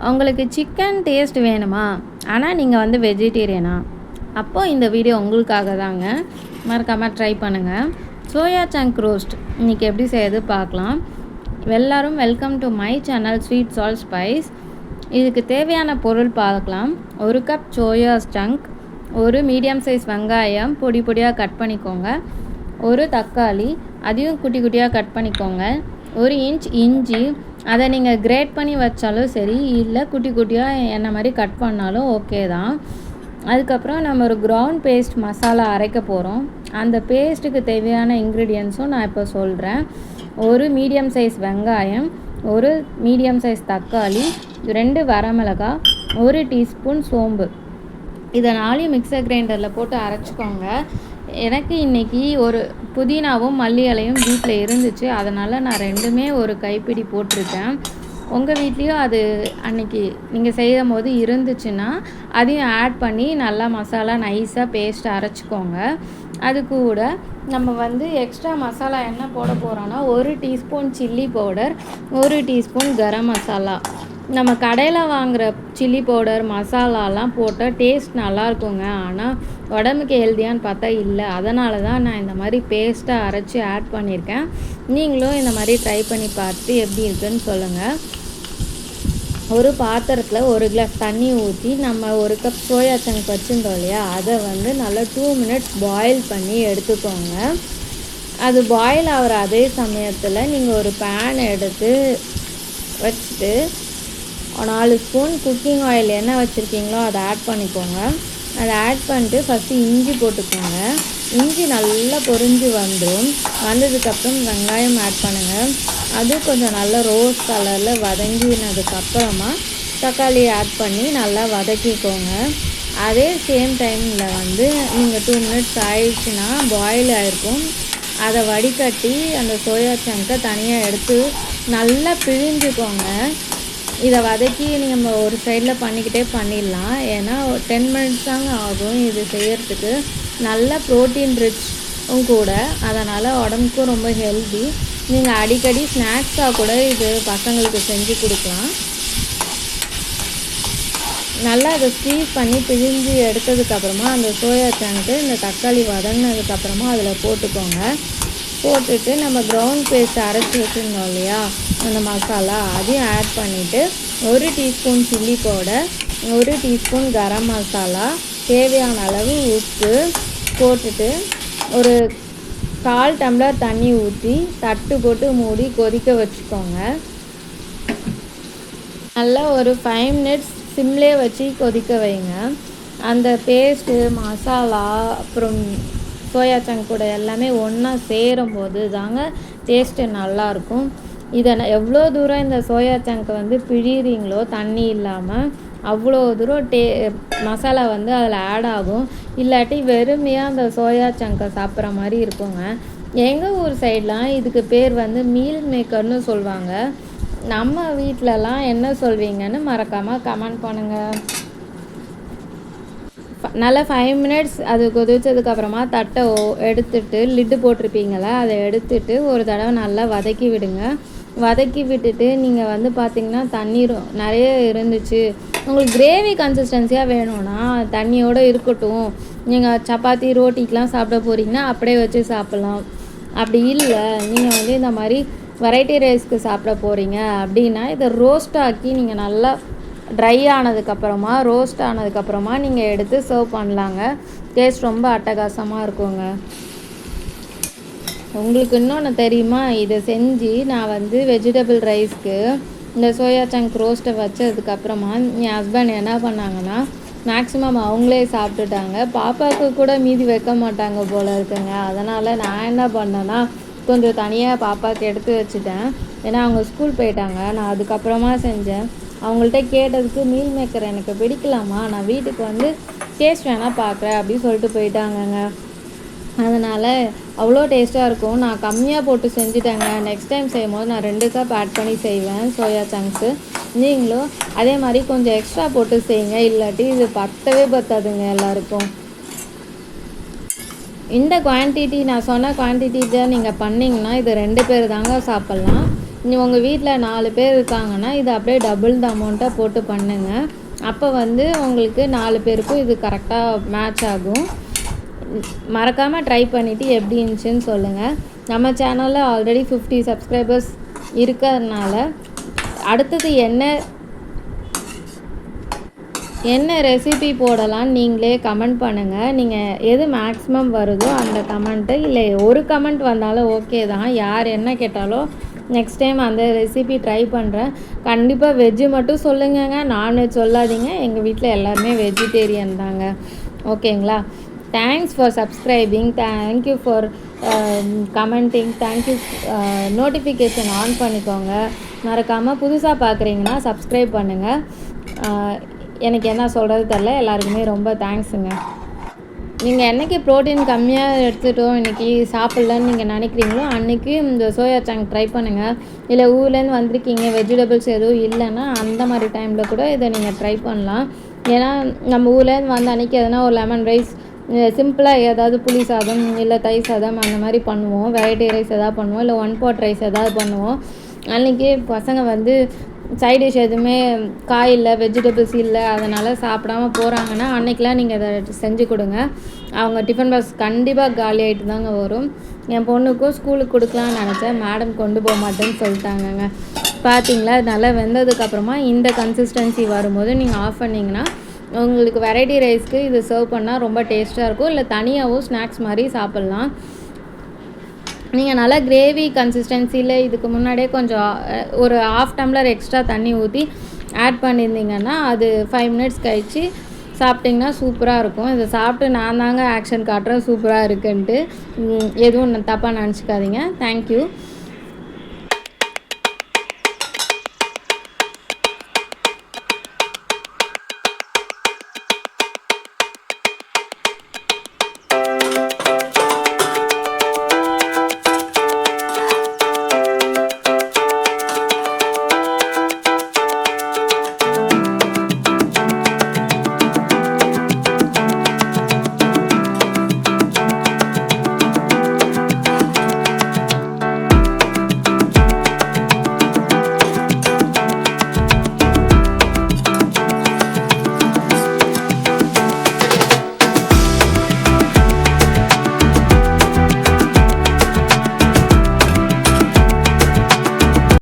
உங்களுக்கு chicken taste வேணுமா? ஆனால் நீங்கள் வந்து வெஜிடேரியனா? அப்போது இந்த வீடியோ உங்களுக்காக தாங்க. மறக்காமல் ட்ரை பண்ணுங்கள். சோயா சங்க் ரோஸ்ட் இன்றைக்கி எப்படி செய்யறது பார்க்கலாம். எல்லாரும் welcome to my channel sweet salt spice. இதுக்கு தேவையான பொருள் பார்க்கலாம். 1 கப் சோயா சங்க், ஒரு மீடியம் சைஸ் வெங்காயம் பொடி பொடியாக கட் பண்ணிக்கோங்க, ஒரு தக்காளி அதையும் குட்டி குட்டியாக கட் பண்ணிக்கோங்க, 1 இன்ச் இஞ்சி, அதை நீங்கள் கிரேட் பண்ணி வச்சாலும் சரி, இல்லை குட்டி குட்டியாக என்ன மாதிரி கட் பண்ணாலும் ஓகே தான். அதுக்கப்புறம் நம்ம ஒரு கிரவுண்ட் பேஸ்ட் மசாலா அரைக்க போகிறோம். அந்த பேஸ்ட்டுக்கு தேவையான இன்க்ரீடியன்ஸும் நான் இப்போ சொல்கிறேன். ஒரு மீடியம் சைஸ் வெங்காயம், ஒரு மீடியம் சைஸ் தக்காளி, 2 வரமிளகாய், 1 டீஸ்பூன் சோம்பு. இதை 4 மிக்சர் கிரைண்டரில் போட்டு அரைச்சிக்கோங்க. எனக்கு இன்றைக்கி ஒரு புதினாவும் மல்லி இலையும் வீட்டில் இருந்துச்சு, அதனால் நான் 2மே ஒரு கைப்பிடி போட்டிருக்கேன். உங்கள் வீட்லேயும் அது அன்றைக்கி நீங்கள் செய்யும் போது இருந்துச்சுன்னா அதையும் ஆட் பண்ணி நல்லா மசாலா நைஸாக பேஸ்ட் அரைச்சிக்கோங்க. அது கூட நம்ம வந்து எக்ஸ்ட்ரா மசாலா என்ன போட போகிறோன்னா, 1 teaspoon chilli powder, 1 teaspoon garam masala. நம்ம கடையில் வாங்குகிற சில்லி பவுடர் மசாலாலாம் போட்டால் டேஸ்ட் நல்லாயிருக்குங்க, ஆனால் உடம்புக்கு ஹெல்த்தியான்னு பார்த்தா இல்லை. அதனால தான் நான் இந்த மாதிரி பேஸ்ட்டாக அரைச்சி ஆட் பண்ணியிருக்கேன். நீங்களும் இந்த மாதிரி ட்ரை பண்ணி பார்த்து எப்படி இருக்குதுன்னு சொல்லுங்கள். ஒரு பாத்திரத்தில் 1 கிளாஸ் தண்ணி ஊற்றி நம்ம 1 கப் சோயா சங்க் வச்சுருந்தோம் இல்லையா, அதை வந்து நல்லா 2 மினிட்ஸ் பாயில் பண்ணி எடுத்துக்கோங்க. அது பாயில் ஆகிற அதே சமயத்தில் நீங்கள் ஒரு பேன் எடுத்து வச்சுட்டு 4 ஸ்பூன் குக்கிங் ஆயில் என்ன வச்சுருக்கீங்களோ அதை ஆட் பண்ணிக்கோங்க. அதை ஆட் பண்ணிட்டு ஃபஸ்ட்டு இஞ்சி போட்டுக்கோங்க. இஞ்சி நல்லா பொரிஞ்சு வந்ததுக்கப்புறம் வெங்காயம் ஆட் பண்ணுங்கள். அது கொஞ்சம் நல்லா ரோஸ் கலரில் வதங்கினதுக்கப்புறமா தக்காளி ஆட் பண்ணி நல்லா வதக்கிக்கோங்க. அதே சேம் டைமில் வந்து நீங்கள் 2 மினிட்ஸ் ஆயிடுச்சுன்னா பாயில் ஆகிருக்கும். அதை வடிகட்டி அந்த சோயா சங்கை தனியாக எடுத்து நல்லா பிழிஞ்சுக்கோங்க. இதை வதக்கி நம்ம ஒரு சைடில் பண்ணிடலாம். ஏன்னா 10 மினிட்ஸ் தாங்க ஆகும் இது செய்யறதுக்கு. நல்ல ப்ரோட்டீன் ரிச்சும் கூட, அதனால் உடம்புக்கும் ரொம்ப ஹெல்தி. நீங்கள் அடிக்கடி ஸ்நாக்ஸாக கூட இது பசங்களுக்கு செஞ்சு கொடுக்கலாம். நல்லா அதை ஸ்க்வீஸ் பண்ணி பிழிஞ்சு எடுத்ததுக்கப்புறமா அந்த சோயா சங்க்கு இந்த தக்காளி வதங்கினதுக்கப்புறமா அதில் போட்டுக்கோங்க. போட்டுட்டு நம்ம கிரவுண்ட் பேஸ்ட் அரைச்சி வச்சுருந்தோம் இல்லையா, அந்த மசாலா அதையும் ஆட் பண்ணிவிட்டு 1 teaspoon chilli powder, 1 teaspoon garam masala, தேவையான அளவு உப்பு போட்டுட்டு ஒரு 1/4 டம்ளர் தண்ணி ஊற்றி தட்டு போட்டு மூடி கொதிக்க வச்சுக்கோங்க. நல்லா ஒரு 5 மினிட்ஸ் சிம்லே வச்சு கொதிக்க வைங்க. அந்த பேஸ்ட்டு மசாலா அப்புறம் சோயா சங்க் கூட எல்லாமே ஒன்றா சேரும்போது தாங்க டேஸ்ட்டு நல்லாயிருக்கும். இதை எவ்வளோ தூரம் இந்த சோயா சங்கை வந்து பிழிறீங்களோ தண்ணி இல்லாமல், அவ்வளோ தூரம் மசாலா வந்து அதில் ஆட் ஆகும். இல்லாட்டி வெறுமையாக அந்த சோயா சங்கை சாப்பிட்ற மாதிரி இருக்குங்க. எங்கள் ஊர் சைட்லாம் இதுக்கு பேர் வந்து மீல் மேக்கர்னு சொல்லுவாங்க. நம்ம வீட்டிலலாம் என்ன சொல்வீங்கன்னு மறக்காமல் கமெண்ட் பண்ணுங்கள். நல்லா 5 மினிட்ஸ் அது கொதிச்சதுக்கப்புறமா தட்டை எடுத்துட்டு லிட்டு போட்டிருப்பீங்களா, அதை எடுத்துட்டு ஒரு தடவை நல்லா வதக்கி விடுங்க. வதக்கி விட்டுட்டு நீங்கள் வந்து பார்த்திங்கன்னா தண்ணீர் நிறைய இருந்துச்சு, உங்களுக்கு கிரேவி கன்சிஸ்டன்சியாக வேணும்னா தண்ணியோடு இருக்கட்டும். நீங்கள் சப்பாத்தி ரோட்டிக்கெலாம் சாப்பிட போகிறீங்கன்னா அப்படியே வச்சு சாப்பிட்லாம். அப்படி இல்லை நீங்கள் வந்து இந்த மாதிரி வெரைட்டி ரைஸ்க்கு சாப்பிட போகிறீங்க அப்படின்னா இதை ரோஸ்ட் ஆக்கி நீங்கள் நல்லா ட்ரை ஆனதுக்கப்புறமா ரோஸ்ட் ஆனதுக்கப்புறமா நீங்கள் எடுத்து சர்வ் பண்ணலாங்க. டேஸ்ட் ரொம்ப அட்டகாசமாக இருக்குங்க. உங்களுக்கு இன்னொன்று தெரியுமா, இதை செஞ்சு நான் வந்து வெஜிடபிள் ரைஸ்க்கு இந்த சோயா சங்க் ரோஸ்ட்டை வச்சதுக்கப்புறமா என் ஹஸ்பண்ட் என்ன பண்ணாங்கன்னா மேக்ஸிமம் அவங்களே சாப்பிட்டுட்டாங்க. பாப்பாவுக்கு கூட மீதி வைக்க மாட்டாங்க போல் இருக்குங்க. அதனால் நான் என்ன பண்ணேன்னா கொஞ்சம் தனியாக பாப்பாவுக்கு எடுத்து வச்சுட்டேன். ஏன்னா அவங்க ஸ்கூல் போயிட்டாங்க. நான் அதுக்கப்புறமா செஞ்சேன். அவங்கள்ட்ட கேட்டதுக்கு மீல் மேக்கர் எனக்கு பிடிக்கலாமா, நான் வீட்டுக்கு வந்து டேஸ்ட் வேணால் பார்க்குறேன் அப்படின்னு சொல்லிட்டு போயிட்டாங்கங்க. அதனால் அவ்வளோ டேஸ்ட்டாக இருக்கும். நான் கம்மியாக போட்டு செஞ்சுட்டேங்க. நெக்ஸ்ட் டைம் செய்யும் போது நான் 2 கப் ஆட் பண்ணி செய்வேன் சோயா சங்க்ஸு. நீங்களும் அதே மாதிரி கொஞ்சம் எக்ஸ்ட்ரா போட்டு செய்யுங்க, இல்லாட்டி இது பத்தாதுங்க எல்லாருக்கும். இந்த குவான்டிட்டி நான் சொன்ன குவான்டிட்டி தான் நீங்கள் பண்ணிங்கன்னா இது 2 பேர் தாங்க சாப்பிட்லாம். உங்கள் வீட்டில் 4 பேர் இருக்காங்கன்னா இது அப்படியே டபுள் த அமௌண்ட்டாக போட்டு பண்ணுங்கள். அப்போ வந்து உங்களுக்கு 4 பேருக்கும் இது கரெக்டாக மேட்ச் ஆகும். மறக்காமல் ட்ரை பண்ணிவிட்டு எப்படி இருந்துச்சுன்னு சொல்லுங்கள். நம்ம சேனலில் ஆல்ரெடி 50 சப்ஸ்கிரைபர்ஸ் இருக்கிறதுனால அடுத்தது என்ன ரெசிபி போடலான்னு நீங்களே கமெண்ட் பண்ணுங்கள். நீங்கள் எது மேக்ஸிமம் வருதோ அந்த கமெண்ட்டு, இல்லை ஒரு கமெண்ட் வந்தாலும் ஓகே தான். யார் என்ன கேட்டாலும் நெக்ஸ்ட் டைம் அந்த ரெசிபி ட்ரை பண்ணுறேன். கண்டிப்பாக வெஜ்ஜு மட்டும் சொல்லுங்கங்க, நான்வெஜ் சொல்லாதீங்க. எங்கள் வீட்டில் எல்லாருமே வெஜிடேரியன் தாங்க. ஓகேங்களா? Thanks for subscribing, thank you for commenting, thank you. Notification on பண்ணிக்கோங்க. மறக்காமல் புதுசாக பார்க்குறீங்கன்னா சப்ஸ்கிரைப் பண்ணுங்கள். எனக்கு என்ன சொல்கிறது தெரில. எல்லாருக்குமே ரொம்ப தேங்க்ஸுங்க. நீங்கள் என்றைக்கு ப்ரோட்டீன் கம்மியாக எடுத்துகிட்டோம் இன்றைக்கி சாப்பிட்லன்னு நீங்கள் நினைக்கிறீங்களோ அன்றைக்கி இந்த சோயா சங்க் ட்ரை பண்ணுங்கள். இல்லை ஊர்லேருந்து வந்திருக்கீங்க, வெஜிடபிள்ஸ் எதுவும் இல்லைன்னா அந்த மாதிரி டைமில் கூட இதை நீங்கள் ட்ரை பண்ணலாம். ஏன்னா நம்ம ஊர்லேருந்து வந்த அன்றைக்கி எதனா ஒரு லெமன் ரைஸ், சிம்பிளாக ஏதாவது புளி சாதம் இல்லை தயிர் சாதம் அந்த மாதிரி பண்ணுவோம். வெரைட்டி ரைஸ் எதாவது பண்ணுவோம், இல்லை 1 pot ரைஸ் எதாவது பண்ணுவோம். அன்றைக்கி பசங்க வந்து சைட் டிஷ் எதுவுமே காய் இல்லை, வெஜிடபிள்ஸ் இல்லை, அதனால் சாப்பிடாமல் போகிறாங்கன்னா அன்றைக்கெலாம் நீங்கள் இதை செஞ்சு கொடுங்க. அவங்க டிஃபன் பாக்ஸ் கண்டிப்பாக காலி ஆகிட்டு தாங்க வரும். என் பொண்ணுக்கும் ஸ்கூலுக்கு கொடுக்கலான்னு நினச்சேன், மேடம் கொண்டு போக மாட்டேன்னு சொல்லிட்டாங்கங்க. பார்த்தீங்களா? நல்லா வெந்ததுக்கப்புறமா இந்த கன்சிஸ்டன்சி வரும்போது நீங்கள் ஆஃப் பண்ணிங்கன்னா உங்களுக்கு வெரைட்டி ரைஸ்க்கு இது சர்வ் பண்ணால் ரொம்ப டேஸ்ட்டாக இருக்கும். இல்லை தனியாகவும் ஸ்நாக்ஸ் மாதிரி சாப்பிட்லாம். நீங்கள் நல்லா கிரேவி கன்சிஸ்டன்சியில் இதுக்கு முன்னாடியே கொஞ்சம் ஒரு 1/2 டம்ளர் எக்ஸ்ட்ரா தண்ணி ஊற்றி ஆட் பண்ணியிருந்தீங்கன்னா அது 5 மினிட்ஸ் கழித்து சாப்பிட்டிங்கன்னா சூப்பராக இருக்கும். இதை சாப்பிட்டு நான் தாங்க ஆக்ஷன் காட்டுறேன் சூப்பராக இருக்குன்ட்டு. எதுவும் தப்பாக நினச்சிக்காதீங்க. தேங்க்யூ.